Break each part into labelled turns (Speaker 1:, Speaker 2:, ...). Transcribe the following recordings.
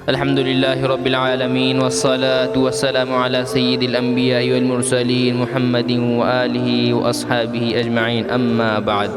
Speaker 1: الحمد للہ رب العالمین والصلاة والسلام علی سید الانبیاء والمرسلین محمد وآلہ واصحابہ اجمعین اما بعد۔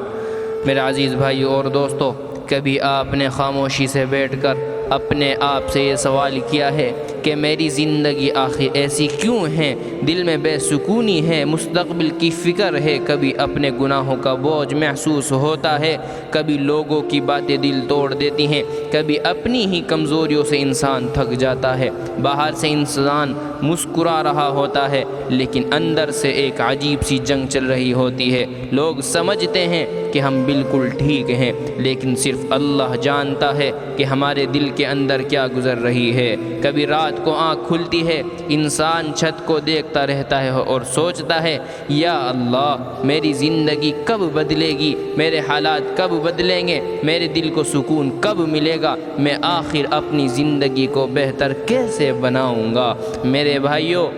Speaker 1: میرے عزیز بھائیو اور دوستو، کبھی آپ نے خاموشی سے بیٹھ کر اپنے آپ سے یہ سوال کیا ہے کہ میری زندگی آخر ایسی کیوں ہے؟ دل میں بے سکونی ہے، مستقبل کی فکر ہے، کبھی اپنے گناہوں کا بوجھ محسوس ہوتا ہے، کبھی لوگوں کی باتیں دل توڑ دیتی ہیں، کبھی اپنی ہی کمزوریوں سے انسان تھک جاتا ہے۔ باہر سے انسان مسکرا رہا ہوتا ہے لیکن اندر سے ایک عجیب سی جنگ چل رہی ہوتی ہے۔ لوگ سمجھتے ہیں کہ ہم بالکل ٹھیک ہیں، لیکن صرف اللہ جانتا ہے کہ ہمارے دل کے اندر کیا گزر رہی ہے۔ کبھی رات کو آنکھ کھلتی ہے، انسان چھت کو دیکھتا رہتا ہے اور سوچتا ہے، یا اللہ میری زندگی کب بدلے گی، میرے حالات کب بدلیں گے، میرے دل کو سکون کب ملے گا، میں آخر اپنی زندگی کو بہتر کیسے بناؤں گا؟ میرے بھائیو،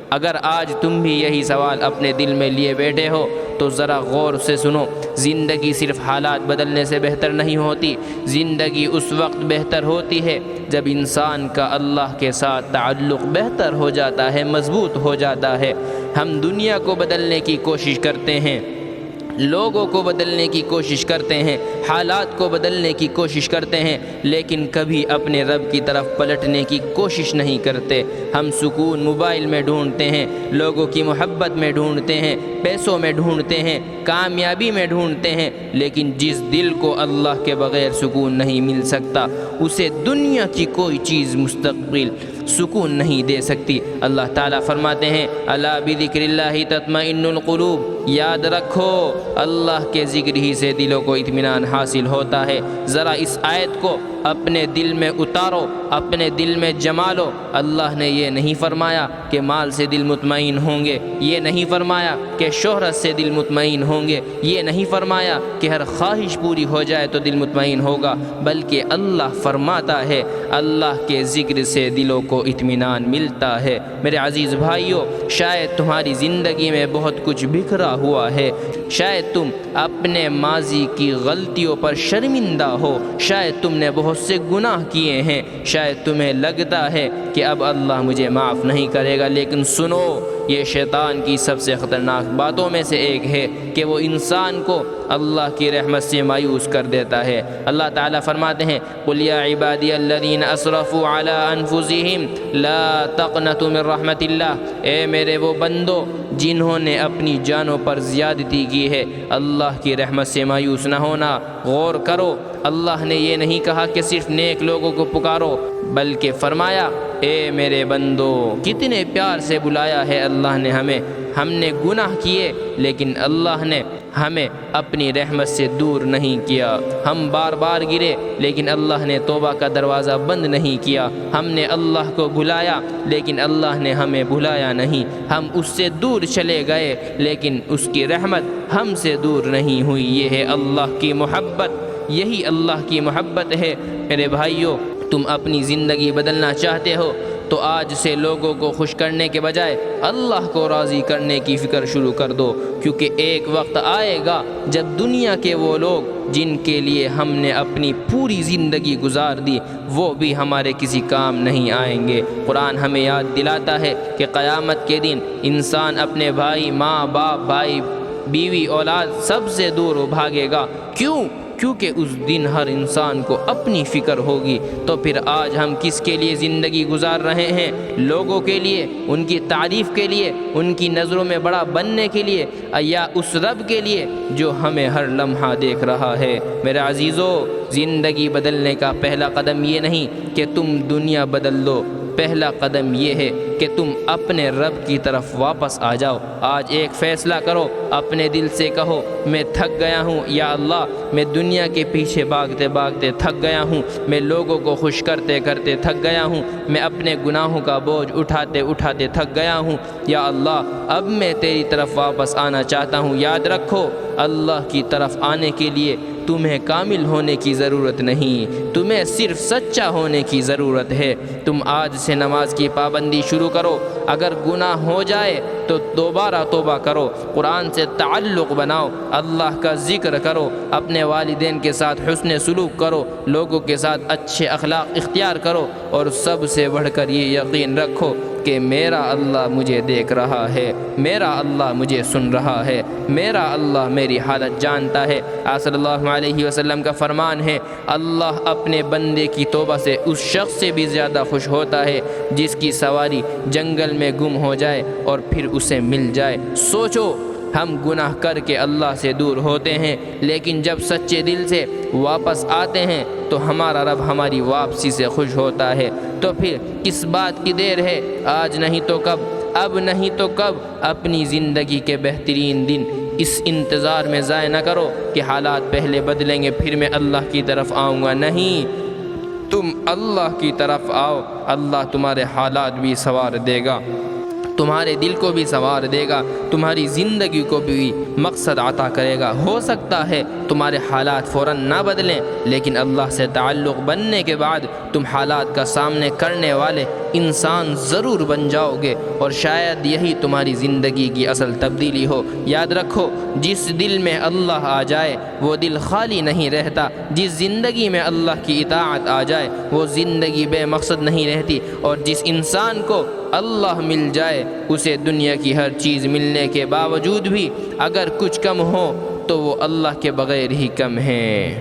Speaker 1: اگر آج تم بھی یہی سوال اپنے دل میں لیے بیٹھے ہو تو ذرا غور سے سنو۔ زندگی صرف حالات بدلنے سے بہتر نہیں ہوتی، زندگی اس وقت بہتر ہوتی ہے جب انسان کا اللہ کے ساتھ تعلق بہتر ہو جاتا ہے، مضبوط ہو جاتا ہے۔ ہم دنیا کو بدلنے کی کوشش کرتے ہیں، لوگوں کو بدلنے کی کوشش کرتے ہیں، حالات کو بدلنے کی کوشش کرتے ہیں، لیکن کبھی اپنے رب کی طرف پلٹنے کی کوشش نہیں کرتے۔ ہم سکون موبائل میں ڈھونڈتے ہیں، لوگوں کی محبت میں ڈھونڈتے ہیں، پیسوں میں ڈھونڈتے ہیں، کامیابی میں ڈھونڈتے ہیں، لیکن جس دل کو اللہ کے بغیر سکون نہیں مل سکتا، اسے دنیا کی کوئی چیز مستقبل سکون نہیں دے سکتی۔ اللہ تعالیٰ فرماتے ہیں، الا بذکر اللہ تطمئن القلوب، یاد رکھو اللہ کے ذکر ہی سے دلوں کو اطمینان حاصل ہوتا ہے۔ ذرا اس آیت کو اپنے دل میں اتارو، اپنے دل میں جما لو۔ اللہ نے یہ نہیں فرمایا کہ مال سے دل مطمئن ہوں گے، یہ نہیں فرمایا کہ شہرت سے دل مطمئن ہوں گے، یہ نہیں فرمایا کہ ہر خواہش پوری ہو جائے تو دل مطمئن ہوگا، بلکہ اللہ فرماتا ہے اللہ کے ذکر سے دلوں کو اطمینان ملتا ہے۔ میرے عزیز بھائیو، شاید تمہاری زندگی میں بہت کچھ بکھرا ہوا ہے، شاید تم اپنے ماضی کی غلطیوں پر شرمندہ ہو، شاید تم نے بہت سے گناہ کیے ہیں، شاید تمہیں لگتا ہے کہ اب اللہ مجھے معاف نہیں کرے گا، لیکن سنو، یہ شیطان کی سب سے خطرناک باتوں میں سے ایک ہے کہ وہ انسان کو اللہ کی رحمت سے مایوس کر دیتا ہے۔ اللہ تعالیٰ فرماتے ہیں، قُلْ يَا عِبَادِيَ الَّذِينَ أَسْرَفُوا عَلَىٰ أَنفُسِهِمْ لَا تَقْنَطُوا مِن رَحْمَةِ اللَّهِ، اے میرے وہ بندو جنہوں نے اپنی جانوں پر زیادتی کی ہے، اللہ کی رحمت سے مایوس نہ ہونا۔ غور کرو، اللہ نے یہ نہیں کہا کہ صرف نیک لوگوں کو پکارو، بلکہ فرمایا، اے میرے بندو، کتنے پیار سے بلایا ہے اللہ نے ہمیں۔ ہم نے گناہ کیے لیکن اللہ نے ہمیں اپنی رحمت سے دور نہیں کیا، ہم بار بار گرے لیکن اللہ نے توبہ کا دروازہ بند نہیں کیا، ہم نے اللہ کو بھلایا لیکن اللہ نے ہمیں بھلایا نہیں، ہم اس سے دور چلے گئے لیکن اس کی رحمت ہم سے دور نہیں ہوئی۔ یہ ہے اللہ کی محبت، یہی اللہ کی محبت ہے۔ میرے بھائیو، تم اپنی زندگی بدلنا چاہتے ہو تو آج سے لوگوں کو خوش کرنے کے بجائے اللہ کو راضی کرنے کی فکر شروع کر دو، کیونکہ ایک وقت آئے گا جب دنیا کے وہ لوگ جن کے لیے ہم نے اپنی پوری زندگی گزار دی، وہ بھی ہمارے کسی کام نہیں آئیں گے۔ قرآن ہمیں یاد دلاتا ہے کہ قیامت کے دن انسان اپنے بھائی، ماں باپ، بھائی بیوی، اولاد سب سے دور بھاگے گا۔ کیوں؟ کیونکہ اس دن ہر انسان کو اپنی فکر ہوگی۔ تو پھر آج ہم کس کے لیے زندگی گزار رہے ہیں؟ لوگوں کے لیے، ان کی تعریف کے لیے، ان کی نظروں میں بڑا بننے کے لیے، یا اس رب کے لیے جو ہمیں ہر لمحہ دیکھ رہا ہے؟ میرے عزیزو، زندگی بدلنے کا پہلا قدم یہ نہیں کہ تم دنیا بدل دو، پہلا قدم یہ ہے کہ تم اپنے رب کی طرف واپس آ جاؤ۔ آج ایک فیصلہ کرو، اپنے دل سے کہو، میں تھک گیا ہوں یا اللہ، میں دنیا کے پیچھے بھاگتے بھاگتے تھک گیا ہوں، میں لوگوں کو خوش کرتے کرتے تھک گیا ہوں، میں اپنے گناہوں کا بوجھ اٹھاتے اٹھاتے تھک گیا ہوں، یا اللہ اب میں تیری طرف واپس آنا چاہتا ہوں۔ یاد رکھو، اللہ کی طرف آنے کے لیے تمہیں کامل ہونے کی ضرورت نہیں، تمہیں صرف سچا ہونے کی ضرورت ہے۔ تم آج سے نماز کی پابندی شروع شروع کرو، اگر گناہ ہو جائے تو دوبارہ توبہ کرو، قرآن سے تعلق بناؤ، اللہ کا ذکر کرو، اپنے والدین کے ساتھ حسن سلوک کرو، لوگوں کے ساتھ اچھے اخلاق اختیار کرو، اور سب سے بڑھ کر یہ یقین رکھو کہ میرا اللہ مجھے دیکھ رہا ہے، میرا اللہ مجھے سن رہا ہے، میرا اللہ میری حالت جانتا ہے۔ آپ صلی اللہ علیہ وسلم کا فرمان ہے، اللہ اپنے بندے کی توبہ سے اس شخص سے بھی زیادہ خوش ہوتا ہے جس کی سواری جنگل میں گم ہو جائے اور پھر اسے مل جائے۔ سوچو، ہم گناہ کر کے اللہ سے دور ہوتے ہیں، لیکن جب سچے دل سے واپس آتے ہیں تو ہمارا رب ہماری واپسی سے خوش ہوتا ہے۔ تو پھر کس بات کی دیر ہے؟ آج نہیں تو کب، اب نہیں تو کب، اپنی زندگی کے بہترین دن اس انتظار میں ضائع نہ کرو کہ حالات پہلے بدلیں گے پھر میں اللہ کی طرف آؤں گا۔ نہیں، تم اللہ کی طرف آؤ، اللہ تمہارے حالات بھی سنوار دے گا، تمہارے دل کو بھی سنوار دے گا، تمہاری زندگی کو بھی مقصد عطا کرے گا۔ ہو سکتا ہے تمہارے حالات فوراً نہ بدلیں، لیکن اللہ سے تعلق بننے کے بعد تم حالات کا سامنے کرنے والے انسان ضرور بن جاؤ گے، اور شاید یہی تمہاری زندگی کی اصل تبدیلی ہو۔ یاد رکھو، جس دل میں اللہ آ جائے وہ دل خالی نہیں رہتا، جس زندگی میں اللہ کی اطاعت آ جائے وہ زندگی بے مقصد نہیں رہتی، اور جس انسان کو اللہ مل جائے اسے دنیا کی ہر چیز ملنے کے باوجود بھی اگر کچھ کم ہو تو وہ اللہ کے بغیر ہی کم ہے۔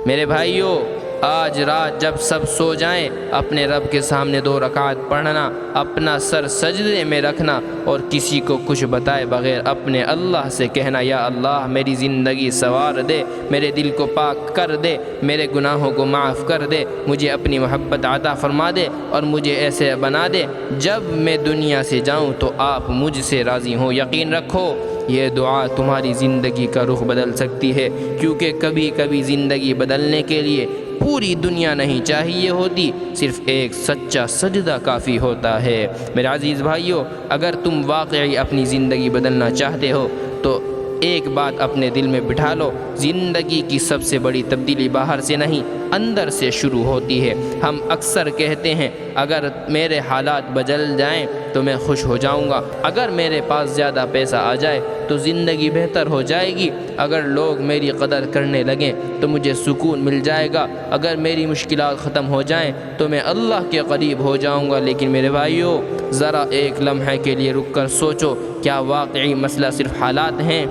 Speaker 1: میرے بھائیوں، آج رات جب سب سو جائیں، اپنے رب کے سامنے 2 رکعت پڑھنا، اپنا سر سجدے میں رکھنا، اور کسی کو کچھ بتائے بغیر اپنے اللہ سے کہنا، یا اللہ میری زندگی سنوار دے، میرے دل کو پاک کر دے، میرے گناہوں کو معاف کر دے، مجھے اپنی محبت عطا فرما دے، اور مجھے ایسے بنا دے جب میں دنیا سے جاؤں تو آپ مجھ سے راضی ہوں۔ یقین رکھو، یہ دعا تمہاری زندگی کا رخ بدل سکتی ہے، کیونکہ کبھی کبھی زندگی بدلنے کے لیے پوری دنیا نہیں چاہیے ہوتی، صرف ایک سچا سجدہ کافی ہوتا ہے۔ میرے عزیز بھائیوں، اگر تم واقعی اپنی زندگی بدلنا چاہتے ہو تو ایک بات اپنے دل میں بٹھا لو، زندگی کی سب سے بڑی تبدیلی باہر سے نہیں اندر سے شروع ہوتی ہے۔ ہم اکثر کہتے ہیں اگر میرے حالات بدل جائیں تو میں خوش ہو جاؤں گا، اگر میرے پاس زیادہ پیسہ آ جائے تو زندگی بہتر ہو جائے گی، اگر لوگ میری قدر کرنے لگیں تو مجھے سکون مل جائے گا، اگر میری مشکلات ختم ہو جائیں تو میں اللہ کے قریب ہو جاؤں گا۔ لیکن میرے بھائیوں، ذرا ایک لمحے کے لیے رک کر سوچو، کیا واقعی مسئلہ صرف حالات ہیں؟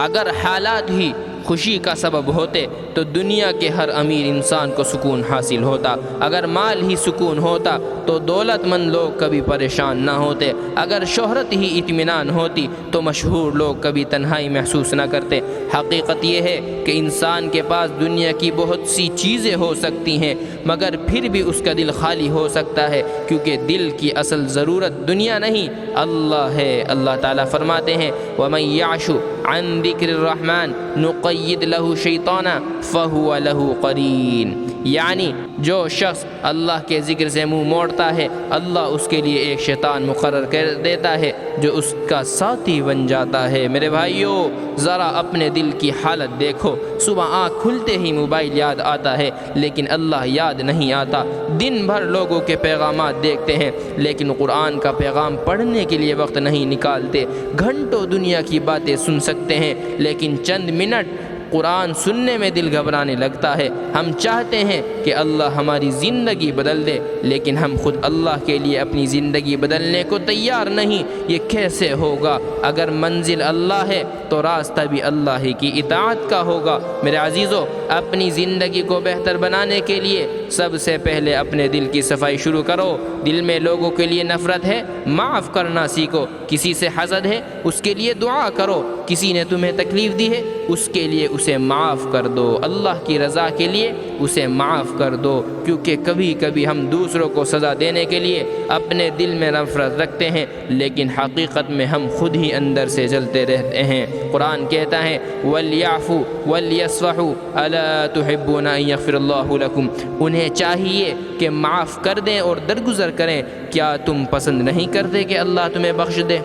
Speaker 1: اگر حالات ہی خوشی کا سبب ہوتے تو دنیا کے ہر امیر انسان کو سکون حاصل ہوتا، اگر مال ہی سکون ہوتا تو دولت مند لوگ کبھی پریشان نہ ہوتے، اگر شہرت ہی اطمینان ہوتی تو مشہور لوگ کبھی تنہائی محسوس نہ کرتے۔ حقیقت یہ ہے کہ انسان کے پاس دنیا کی بہت سی چیزیں ہو سکتی ہیں مگر پھر بھی اس کا دل خالی ہو سکتا ہے، کیونکہ دل کی اصل ضرورت دنیا نہیں اللہ ہے۔ اللہ تعالیٰ فرماتے ہیں وَمَن يَعْشُ عَن ذِكْرِ الرَّحْمَنِ نُقَيِّدْ لَهُ شَيْطَانًا فَهُوَ لَهُ قَرِينٌ، یعنی جو شخص اللہ کے ذکر سے منہ موڑتا ہے اللہ اس کے لیے ایک شیطان مقرر کر دیتا ہے جو اس کا ساتھی بن جاتا ہے۔ میرے بھائیوں، ذرا اپنے دل کی حالت دیکھو، صبح آنکھ کھلتے ہی موبائل یاد آتا ہے لیکن اللہ یاد نہیں آتا، دن بھر لوگوں کے پیغامات دیکھتے ہیں لیکن قرآن کا پیغام پڑھنے کے لیے وقت نہیں نکالتے، گھنٹوں دنیا کی باتیں سن سکتے ہیں لیکن چند منٹ قرآن سننے میں دل گھبرانے لگتا ہے۔ ہم چاہتے ہیں کہ اللہ ہماری زندگی بدل دے لیکن ہم خود اللہ کے لیے اپنی زندگی بدلنے کو تیار نہیں۔ یہ کیسے ہوگا؟ اگر منزل اللہ ہے تو راستہ بھی اللہ ہی کی اطاعت کا ہوگا۔ میرے عزیزو، اپنی زندگی کو بہتر بنانے کے لیے سب سے پہلے اپنے دل کی صفائی شروع کرو۔ دل میں لوگوں کے لیے نفرت ہے، معاف کرنا سیکھو۔ کسی سے حسد ہے، اس کے لیے دعا کرو۔ کسی نے تمہیں تکلیف دی ہے، اس کے لیے اسے معاف کر دو۔ اللہ کی رضا کے لیے اسے معاف کر دو، کیونکہ کبھی کبھی ہم دوسروں کو سزا دینے کے لیے اپنے دل میں نفرت رکھتے ہیں لیکن حقیقت میں ہم خود ہی اندر سے جلتے رہتے ہیں۔ قرآن کہتا ہے وَلْيَعْفُوا وَلْيَصْفَحُوا أَلَا تُحِبُّونَ أَن يَغْفِرَ اللَّهُ لَكُمْ، انہیں چاہیے کہ معاف کر دیں اور درگزر کریں۔ کیا تم پسند نہیں کرتے کہ اللہ تمہیں بخش دے؟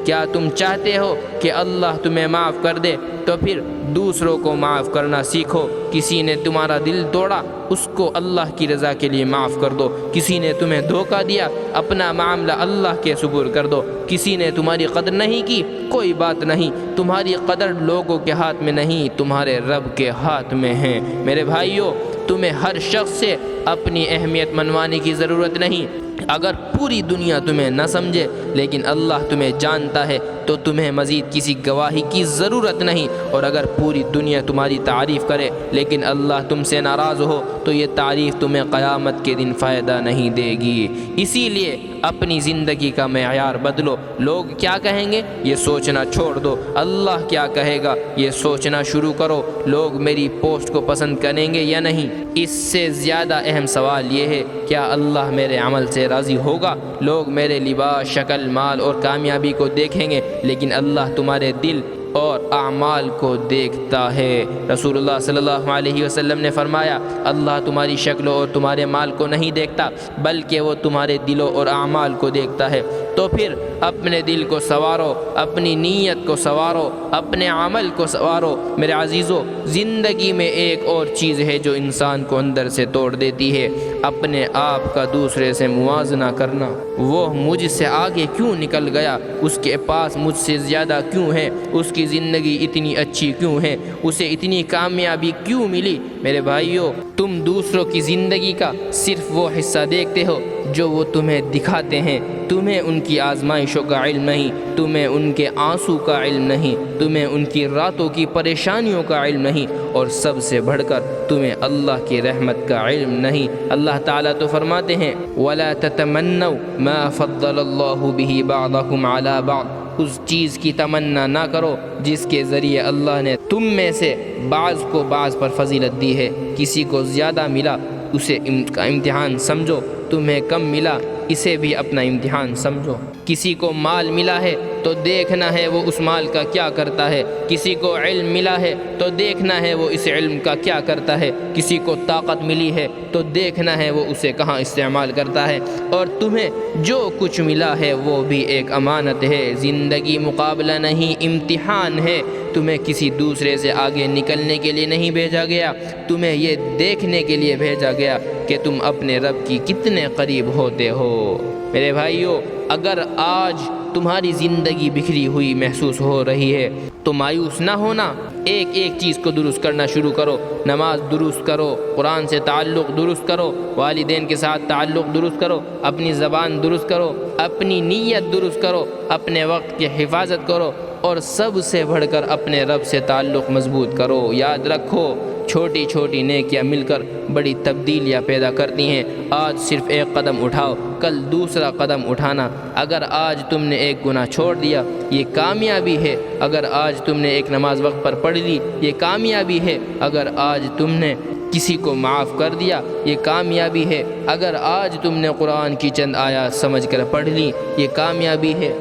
Speaker 1: کیا تم چاہتے ہو کہ اللہ تمہیں معاف کر دے؟ تو پھر دوسروں کو معاف کرنا سیکھو۔ کسی نے تمہارا دل توڑا، اس کو اللہ کی رضا کے لیے معاف کر دو۔ کسی نے تمہیں دھوکہ دیا، اپنا معاملہ اللہ کے سپرد کر دو۔ کسی نے تمہاری قدر نہیں کی، کوئی بات نہیں، تمہاری قدر لوگوں کے ہاتھ میں نہیں، تمہارے رب کے ہاتھ میں ہے۔ میرے بھائیوں، تمہیں ہر شخص سے اپنی اہمیت منوانے کی ضرورت نہیں۔ اگر پوری دنیا تمہیں نہ سمجھے لیکن اللہ تمہیں جانتا ہے تو تمہیں مزید کسی گواہی کی ضرورت نہیں، اور اگر پوری دنیا تمہاری تعریف کرے لیکن اللہ تم سے ناراض ہو تو یہ تعریف تمہیں قیامت کے دن فائدہ نہیں دے گی۔ اسی لیے اپنی زندگی کا معیار بدلو۔ لوگ کیا کہیں گے یہ سوچنا چھوڑ دو، اللہ کیا کہے گا یہ سوچنا شروع کرو۔ لوگ میری پوسٹ کو پسند کریں گے یا نہیں، اس سے زیادہ اہم سوال یہ ہے کیا اللہ میرے عمل سے راضی ہوگا؟ لوگ میرے لباس، شکل، مال اور کامیابی کو دیکھیں گے لیکن اللہ تمہارے دل اور اعمال کو دیکھتا ہے۔ رسول اللہ صلی اللہ علیہ وسلم نے فرمایا، اللہ تمہاری شکلوں اور تمہارے مال کو نہیں دیکھتا بلکہ وہ تمہارے دلوں اور اعمال کو دیکھتا ہے۔ تو پھر اپنے دل کو سنوارو، اپنی نیت کو سنوارو، اپنے عمل کو سنوارو۔ میرے عزیزو، زندگی میں ایک اور چیز ہے جو انسان کو اندر سے توڑ دیتی ہے، اپنے آپ کا دوسرے سے موازنہ کرنا۔ وہ مجھ سے آگے کیوں نکل گیا؟ اس کے پاس مجھ سے زیادہ کیوں ہے؟ اس کی زندگی اتنی اچھی کیوں ہے؟ اسے اتنی کامیابی کیوں ملی؟ میرے بھائیو، تم دوسروں کی زندگی کا صرف وہ حصہ دیکھتے ہو جو وہ تمہیں دکھاتے ہیں۔ تمہیں ان کی آزمائشوں کا علم نہیں، تمہیں ان کے آنسو کا علم نہیں، تمہیں ان کی راتوں کی پریشانیوں کا علم نہیں، اور سب سے بڑھ کر تمہیں اللہ کی رحمت کا علم نہیں۔ اللہ تعالیٰ تو فرماتے ہیں وَلَا تَتَمَنَّوْا مَا فَضَّلَ اللَّهُ بِهِ بَعْضَكُمْ عَلَى بَعْضٍ، اس چیز کی تمنا نہ کرو جس کے ذریعے اللہ نے تم میں سے بعض کو بعض پر فضیلت دی ہے۔ کسی کو زیادہ ملا اسے کا امتحان سمجھو، تمہیں کم ملا اسے بھی اپنا امتحان سمجھو۔ کسی کو مال ملا ہے تو دیکھنا ہے وہ اس مال کا کیا کرتا ہے، کسی کو علم ملا ہے تو دیکھنا ہے وہ اس علم کا کیا کرتا ہے، کسی کو طاقت ملی ہے تو دیکھنا ہے وہ اسے کہاں استعمال کرتا ہے۔ اور تمہیں جو کچھ ملا ہے وہ بھی ایک امانت ہے۔ زندگی مقابلہ نہیں، امتحان ہے۔ تمہیں کسی دوسرے سے آگے نکلنے کے لیے نہیں بھیجا گیا، تمہیں یہ دیکھنے کے لیے بھیجا گیا کہ تم اپنے رب کی کتنے قریب ہوتے ہو۔ میرے بھائیو، اگر آج تمہاری زندگی بکھری ہوئی محسوس ہو رہی ہے تو مایوس نہ ہونا، ایک ایک چیز کو درست کرنا شروع کرو۔ نماز درست کرو، قرآن سے تعلق درست کرو، والدین کے ساتھ تعلق درست کرو، اپنی زبان درست کرو، اپنی نیت درست کرو، اپنے وقت کی حفاظت کرو، اور سب سے بڑھ کر اپنے رب سے تعلق مضبوط کرو۔ یاد رکھو، چھوٹی چھوٹی نیکیاں مل کر بڑی تبدیلیاں پیدا کرتی ہیں۔ آج صرف ایک قدم اٹھاؤ، کل دوسرا قدم اٹھانا۔ اگر آج تم نے ایک گناہ چھوڑ دیا یہ کامیابی ہے، اگر آج تم نے ایک نماز وقت پر پڑھ لی یہ کامیابی ہے، اگر آج تم نے کسی کو معاف کر دیا یہ کامیابی ہے، اگر آج تم نے قرآن کی چند آیات سمجھ کر پڑھ لی یہ کامیابی ہے۔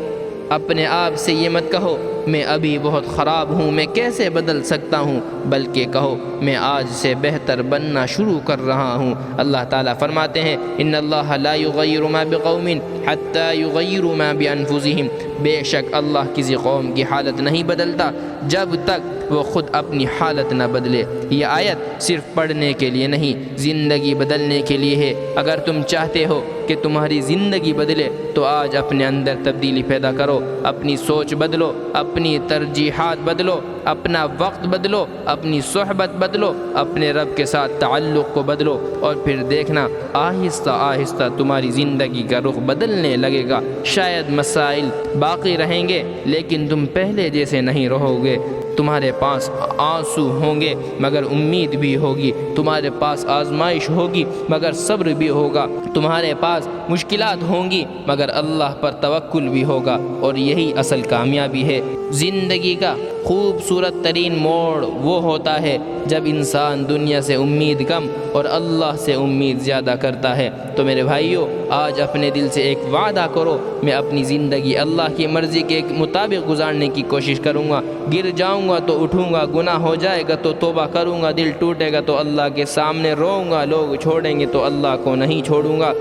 Speaker 1: اپنے آپ سے یہ مت کہو میں ابھی بہت خراب ہوں، میں کیسے بدل سکتا ہوں، بلکہ کہو میں آج سے بہتر بننا شروع کر رہا ہوں۔ اللہ تعالیٰ فرماتے ہیں ان اللہ لا یغیر ما بقوم حتی یغیروا ما بانفسہم، بے شک اللہ کسی قوم کی حالت نہیں بدلتا جب تک وہ خود اپنی حالت نہ بدلے۔ یہ آیت صرف پڑھنے کے لیے نہیں، زندگی بدلنے کے لیے ہے۔ اگر تم چاہتے ہو کہ تمہاری زندگی بدلے تو آج اپنے اندر تبدیلی پیدا کرو، اپنی سوچ بدلو، اپنی ترجیحات بدلو، اپنا وقت بدلو، اپنی صحبت بدلو، اپنے رب کے ساتھ تعلق کو بدلو، اور پھر دیکھنا آہستہ آہستہ تمہاری زندگی کا رخ بدلنے لگے گا۔ شاید مسائل باقی رہیں گے لیکن تم پہلے جیسے نہیں رہو گے۔ تمہارے پاس آنسو ہوں گے مگر امید بھی ہوگی، تمہارے پاس آزمائش ہوگی مگر صبر بھی ہوگا، تمہارے پاس مشکلات ہوں گی مگر اللہ پر توکل بھی ہوگا، اور یہی اصل کامیابی ہے۔ زندگی کا خوبصورت ترین موڑ وہ ہوتا ہے جب انسان دنیا سے امید کم اور اللہ سے امید زیادہ کرتا ہے۔ تو میرے بھائیو، آج اپنے دل سے ایک وعدہ کرو، میں اپنی زندگی اللہ کی مرضی کے مطابق گزارنے کی کوشش کروں گا۔ گر جاؤں گا تو اٹھوں گا، گناہ ہو جائے گا تو توبہ کروں گا، دل ٹوٹے گا تو اللہ کے سامنے روؤں گا، لوگ چھوڑیں گے تو اللہ کو نہیں چھوڑوں گا۔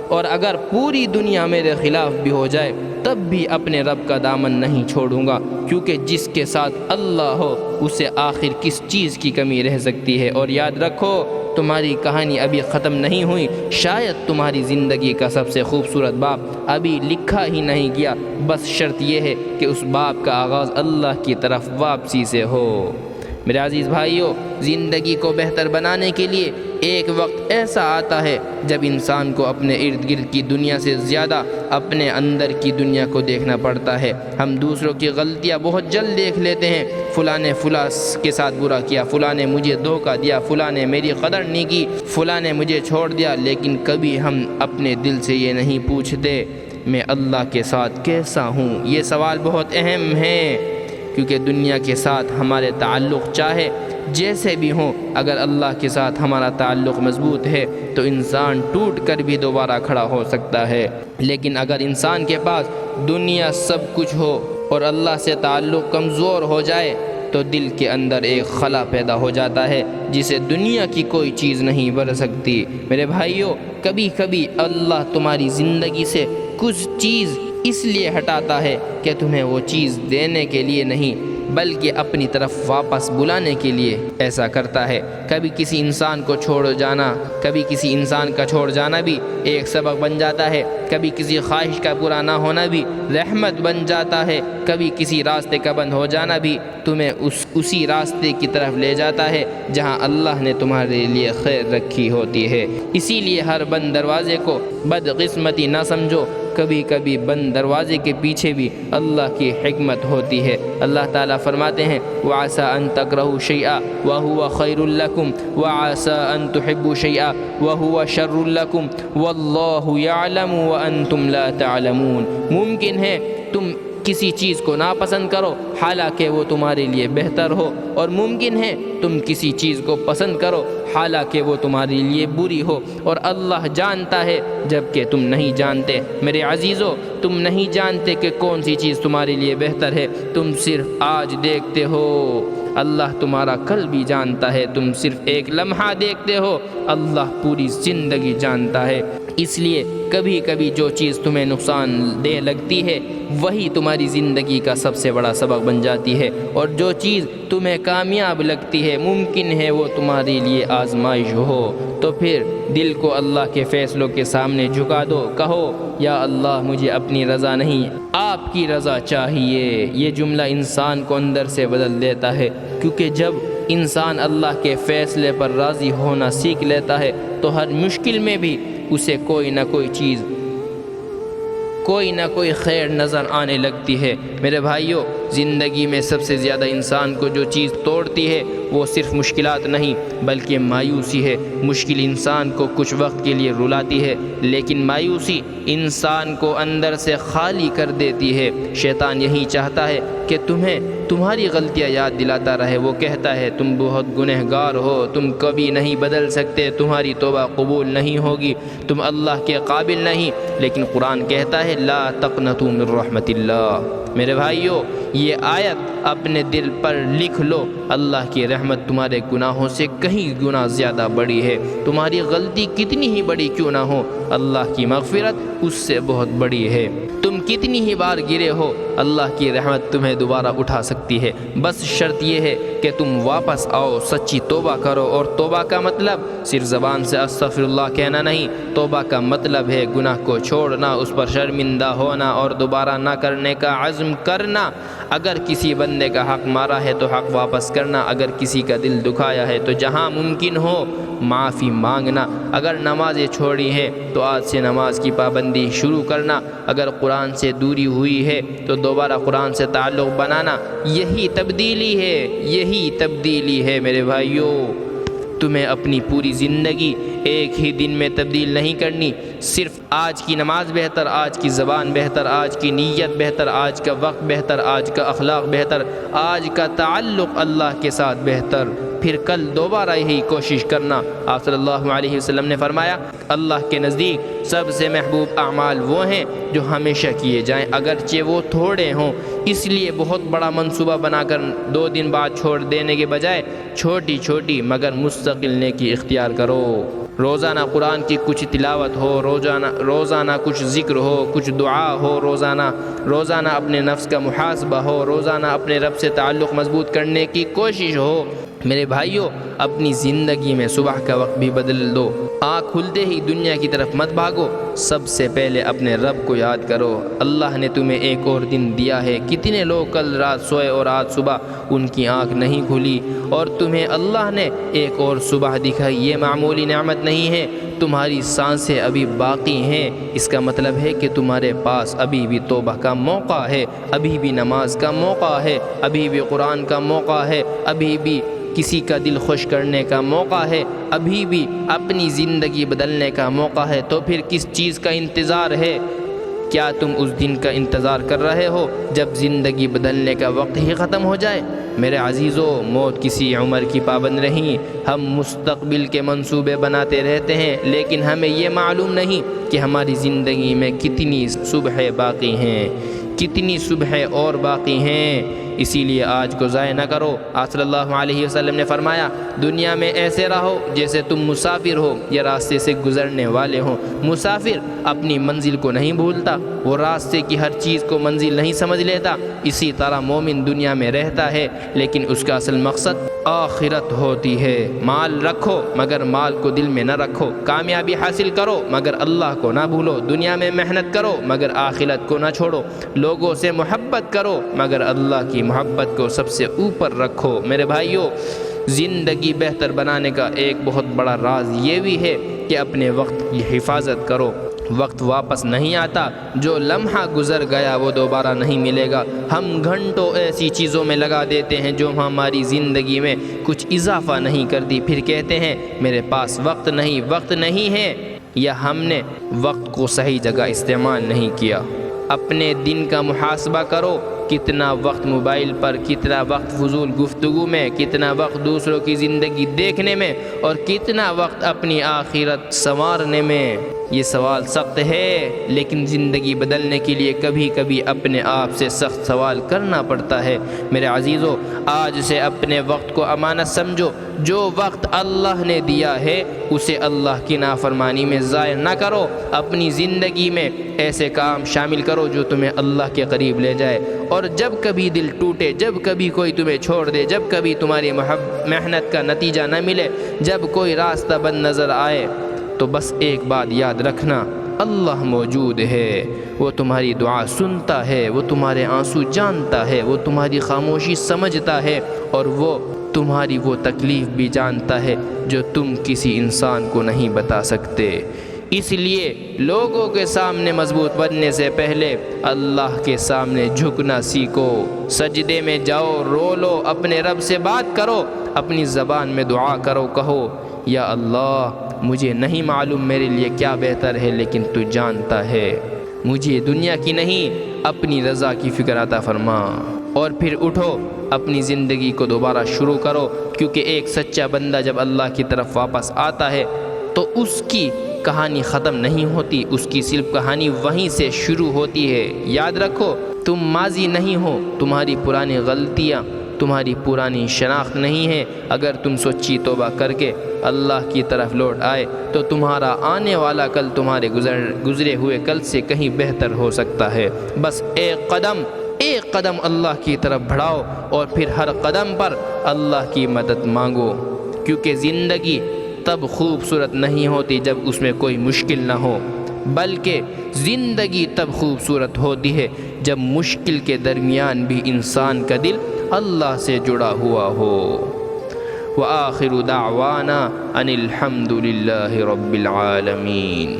Speaker 1: اور اگر پوری دنیا میرے خلاف بھی ہو جائے تب بھی اپنے رب کا دامن نہیں چھوڑوں گا، کیونکہ جس کے ساتھ اللہ ہو اسے آخر کس چیز کی کمی رہ سکتی ہے۔ اور یاد رکھو تمہاری کہانی ابھی ختم نہیں ہوئی، شاید تمہاری زندگی کا سب سے خوبصورت باب ابھی لکھا ہی نہیں گیا، بس شرط یہ ہے کہ اس باب کا آغاز اللہ کی طرف واپسی سے ہو۔ میرے عزیز بھائیوں، زندگی کو بہتر بنانے کے لیے ایک وقت ایسا آتا ہے جب انسان کو اپنے ارد گرد کی دنیا سے زیادہ اپنے اندر کی دنیا کو دیکھنا پڑتا ہے۔ ہم دوسروں کی غلطیاں بہت جلد دیکھ لیتے ہیں، فلاں نے فلاں کے ساتھ برا کیا، فلاں نے مجھے دھوکہ دیا، فلاں نے میری قدر نہیں کی، فلاں نے مجھے چھوڑ دیا، لیکن کبھی ہم اپنے دل سے یہ نہیں پوچھتے میں اللہ کے ساتھ کیسا ہوں۔ یہ سوال بہت اہم ہے، کیونکہ دنیا کے ساتھ ہمارے تعلق چاہے جیسے بھی ہوں، اگر اللہ کے ساتھ ہمارا تعلق مضبوط ہے تو انسان ٹوٹ کر بھی دوبارہ کھڑا ہو سکتا ہے، لیکن اگر انسان کے پاس دنیا سب کچھ ہو اور اللہ سے تعلق کمزور ہو جائے تو دل کے اندر ایک خلا پیدا ہو جاتا ہے جسے دنیا کی کوئی چیز نہیں بھر سکتی۔ میرے بھائیوں، کبھی کبھی اللہ تمہاری زندگی سے کچھ چیز اس لیے ہٹاتا ہے کہ تمہیں وہ چیز دینے کے لیے نہیں بلکہ اپنی طرف واپس بلانے کے لیے ایسا کرتا ہے۔ کبھی کسی انسان کو کبھی کسی انسان کا چھوڑ جانا بھی ایک سبق بن جاتا ہے، کبھی کسی خواہش کا پورا نہ ہونا بھی رحمت بن جاتا ہے، کبھی کسی راستے کا بند ہو جانا بھی تمہیں اسی راستے کی طرف لے جاتا ہے جہاں اللہ نے تمہارے لیے خیر رکھی ہوتی ہے۔ اسی لیے ہر بند دروازے کو بدقسمتی نہ سمجھو، کبھی کبھی بند دروازے کے پیچھے بھی اللہ کی حکمت ہوتی ہے۔ اللہ تعالیٰ فرماتے ہیں وَعَسَىٰ أَن تَكْرَهُوا شَيْئًا وَهُوَ خَيْرٌ لَكُمْ وَعَسَىٰ أَن تُحِبُّوا شَيْئًا وَهُوَ شَرٌّ لَكُمْ وَاللَّهُ يَعْلَمُ وَأَنْتُمْ لَا تَعْلَمُونَ۔ ممکن ہے تم کسی چیز کو ناپسند کرو حالانکہ وہ تمہارے لیے بہتر ہو، اور ممکن ہے تم کسی چیز کو پسند کرو حالانکہ وہ تمہارے لیے بری ہو، اور اللہ جانتا ہے جبکہ تم نہیں جانتے۔ میرے عزیزو، تم نہیں جانتے کہ کون سی چیز تمہارے لیے بہتر ہے، تم صرف آج دیکھتے ہو، اللہ تمہارا کل بھی جانتا ہے۔ تم صرف ایک لمحہ دیکھتے ہو، اللہ پوری زندگی جانتا ہے۔ اس لیے کبھی کبھی جو چیز تمہیں نقصان دہ لگتی ہے وہی تمہاری زندگی کا سب سے بڑا سبق بن جاتی ہے، اور جو چیز تمہیں کامیاب لگتی ہے ممکن ہے وہ تمہارے لیے آزمائش ہو۔ تو پھر دل کو اللہ کے فیصلوں کے سامنے جھکا دو، کہو یا اللہ مجھے اپنی رضا نہیں آپ کی رضا چاہیے۔ یہ جملہ انسان کو اندر سے بدل دیتا ہے، کیونکہ جب انسان اللہ کے فیصلے پر راضی ہونا سیکھ لیتا ہے تو ہر مشکل میں بھی اسے کوئی نہ کوئی خیر نظر آنے لگتی ہے۔ میرے بھائیوں، زندگی میں سب سے زیادہ انسان کو جو چیز توڑتی ہے وہ صرف مشکلات نہیں بلکہ مایوسی ہے۔ مشکل انسان کو کچھ وقت کے لیے رلاتی ہے، لیکن مایوسی انسان کو اندر سے خالی کر دیتی ہے۔ شیطان یہی چاہتا ہے کہ تمہیں تمہاری غلطیاں یاد دلاتا رہے۔ وہ کہتا ہے تم بہت گنہگار ہو، تم کبھی نہیں بدل سکتے، تمہاری توبہ قبول نہیں ہوگی، تم اللہ کے قابل نہیں۔ لیکن قرآن کہتا ہے لا تقنطوا من رحمت اللہ۔ میرے بھائیوں، یہ آیت اپنے دل پر لکھ لو، اللہ کی رحمت تمہارے گناہوں سے کہیں گنا زیادہ بڑی ہے۔ تمہاری غلطی کتنی ہی بڑی کیوں نہ ہو، اللہ کی مغفرت اس سے بہت بڑی ہے۔ تم کتنی ہی بار گرے ہو، اللہ کی رحمت تمہیں دوبارہ اٹھا سکتی ہے، بس شرط یہ ہے کہ تم واپس آؤ، سچی توبہ کرو۔ اور توبہ کا مطلب صرف زبان سے استغفر اللہ کہنا نہیں، توبہ کا مطلب ہے گناہ کو چھوڑنا، اس پر شرمندہ ہونا اور دوبارہ نہ کرنے کا عزم کرنا۔ اگر کسی بندے کا حق مارا ہے تو حق واپس کرنا، اگر کسی کا دل دکھایا ہے تو جہاں ممکن ہو معافی مانگنا، اگر نمازیں چھوڑی ہیں تو آج سے نماز کی پابندی شروع کرنا، اگر قرآن سے دوری ہوئی ہے تو دوبارہ قرآن سے تعلق بنانا۔ یہی تبدیلی ہے میرے بھائیوں۔ تمہیں اپنی پوری زندگی ایک ہی دن میں تبدیل نہیں کرنی، صرف آج کی نماز بہتر، آج کی زبان بہتر، آج کی نیت بہتر، آج کا وقت بہتر، آج کا اخلاق بہتر، آج کا تعلق اللہ کے ساتھ بہتر، پھر کل دوبارہ یہی کوشش کرنا۔ آپ صلی اللہ علیہ وسلم نے فرمایا اللہ کے نزدیک سب سے محبوب اعمال وہ ہیں جو ہمیشہ کیے جائیں اگرچہ وہ تھوڑے ہوں۔ اس لیے بہت بڑا منصوبہ بنا کر 2 دن بعد چھوڑ دینے کے بجائے چھوٹی چھوٹی مگر مستقل نیکی اختیار کرو۔ روزانہ قرآن کی کچھ تلاوت ہو، روزانہ کچھ ذکر ہو، کچھ دعا ہو، روزانہ اپنے نفس کا محاسبہ ہو، روزانہ اپنے رب سے تعلق مضبوط کرنے کی کوشش ہو۔ میرے بھائیوں، اپنی زندگی میں صبح کا وقت بھی بدل دو۔ آنکھ کھلتے ہی دنیا کی طرف مت بھاگو، سب سے پہلے اپنے رب کو یاد کرو۔ اللہ نے تمہیں ایک اور دن دیا ہے۔ کتنے لوگ کل رات سوئے اور آج صبح ان کی آنکھ نہیں کھلی، اور تمہیں اللہ نے ایک اور صبح دکھائی۔ یہ معمولی نعمت نہیں ہے، تمہاری سانسیں ابھی باقی ہیں۔ اس کا مطلب ہے کہ تمہارے پاس ابھی بھی توبہ کا موقع ہے، ابھی بھی نماز کا موقع ہے، ابھی بھی قرآن کا موقع ہے، ابھی بھی کسی کا دل خوش کرنے کا موقع ہے، ابھی بھی اپنی زندگی بدلنے کا موقع ہے۔ تو پھر کس چیز کا انتظار ہے؟ کیا تم اس دن کا انتظار کر رہے ہو جب زندگی بدلنے کا وقت ہی ختم ہو جائے؟ میرے عزیزو، موت کسی عمر کی پابند نہیں۔ ہم مستقبل کے منصوبے بناتے رہتے ہیں، لیکن ہمیں یہ معلوم نہیں کہ ہماری زندگی میں کتنی صبحیں باقی ہیں، کتنی صبحیں اور باقی ہیں۔ اسی لیے آج کو ضائع نہ کرو۔ آپ صلی اللہ علیہ وسلم نے فرمایا، دنیا میں ایسے رہو جیسے تم مسافر ہو یا راستے سے گزرنے والے ہو۔ مسافر اپنی منزل کو نہیں بھولتا، وہ راستے کی ہر چیز کو منزل نہیں سمجھ لیتا۔ اسی طرح مومن دنیا میں رہتا ہے، لیکن اس کا اصل مقصد آخرت ہوتی ہے۔ مال رکھو مگر مال کو دل میں نہ رکھو، کامیابی حاصل کرو مگر اللہ کو نہ بھولو، دنیا میں محنت کرو مگر آخرت کو نہ چھوڑو، لوگوں سے محبت کرو مگر اللہ کی محبت کو سب سے اوپر رکھو۔ میرے بھائیوں، زندگی بہتر بنانے کا ایک بہت بڑا راز یہ بھی ہے کہ اپنے وقت کی حفاظت کرو۔ وقت واپس نہیں آتا، جو لمحہ گزر گیا وہ دوبارہ نہیں ملے گا۔ ہم گھنٹوں ایسی چیزوں میں لگا دیتے ہیں جو ہماری زندگی میں کچھ اضافہ نہیں کرتی، پھر کہتے ہیں میرے پاس وقت نہیں ہے، یا ہم نے وقت کو صحیح جگہ استعمال نہیں کیا۔ اپنے دن کا محاسبہ کرو، کتنا وقت موبائل پر، کتنا وقت فضول گفتگو میں، کتنا وقت دوسروں کی زندگی دیکھنے میں، اور کتنا وقت اپنی آخرت سنوارنے میں۔ یہ سوال سخت ہے، لیکن زندگی بدلنے کے لیے کبھی کبھی اپنے آپ سے سخت سوال کرنا پڑتا ہے۔ میرے عزیزو، آج سے اپنے وقت کو امانت سمجھو۔ جو وقت اللہ نے دیا ہے اسے اللہ کی نافرمانی میں ضائع نہ کرو۔ اپنی زندگی میں ایسے کام شامل کرو جو تمہیں اللہ کے قریب لے جائے، اور جب کبھی دل ٹوٹے، جب کبھی کوئی تمہیں چھوڑ دے، جب کبھی تمہاری محنت کا نتیجہ نہ ملے، جب کوئی راستہ بند نظر آئے، تو بس ایک بات یاد رکھنا، اللہ موجود ہے، وہ تمہاری دعا سنتا ہے، وہ تمہارے آنسو جانتا ہے، وہ تمہاری خاموشی سمجھتا ہے، اور وہ تمہاری وہ تکلیف بھی جانتا ہے جو تم کسی انسان کو نہیں بتا سکتے۔ اس لیے لوگوں کے سامنے مضبوط بننے سے پہلے اللہ کے سامنے جھکنا سیکھو۔ سجدے میں جاؤ، رو لو، اپنے رب سے بات کرو، اپنی زبان میں دعا کرو، کہو یا اللہ، مجھے نہیں معلوم میرے لیے کیا بہتر ہے، لیکن تو جانتا ہے، مجھے دنیا کی نہیں اپنی رضا کی فکر عطا فرما۔ اور پھر اٹھو، اپنی زندگی کو دوبارہ شروع کرو، کیونکہ ایک سچا بندہ جب اللہ کی طرف واپس آتا ہے تو اس کی کہانی ختم نہیں ہوتی، اس کی صرف کہانی وہیں سے شروع ہوتی ہے۔ یاد رکھو، تم ماضی نہیں ہو، تمہاری پرانی غلطیاں تمہاری پرانی شناخت نہیں ہے۔ اگر تم سچی توبہ کر کے اللہ کی طرف لوٹ آئے تو تمہارا آنے والا کل تمہارے گزرے ہوئے کل سے کہیں بہتر ہو سکتا ہے۔ بس ایک قدم اللہ کی طرف بڑھاؤ، اور پھر ہر قدم پر اللہ کی مدد مانگو، کیونکہ زندگی تب خوبصورت نہیں ہوتی جب اس میں کوئی مشکل نہ ہو، بلکہ زندگی تب خوبصورت ہوتی ہے جب مشکل کے درمیان بھی انسان کا دل اللہ سے جڑا ہوا ہو۔ وآخر دعوانا ان الحمد للہ رب العالمین۔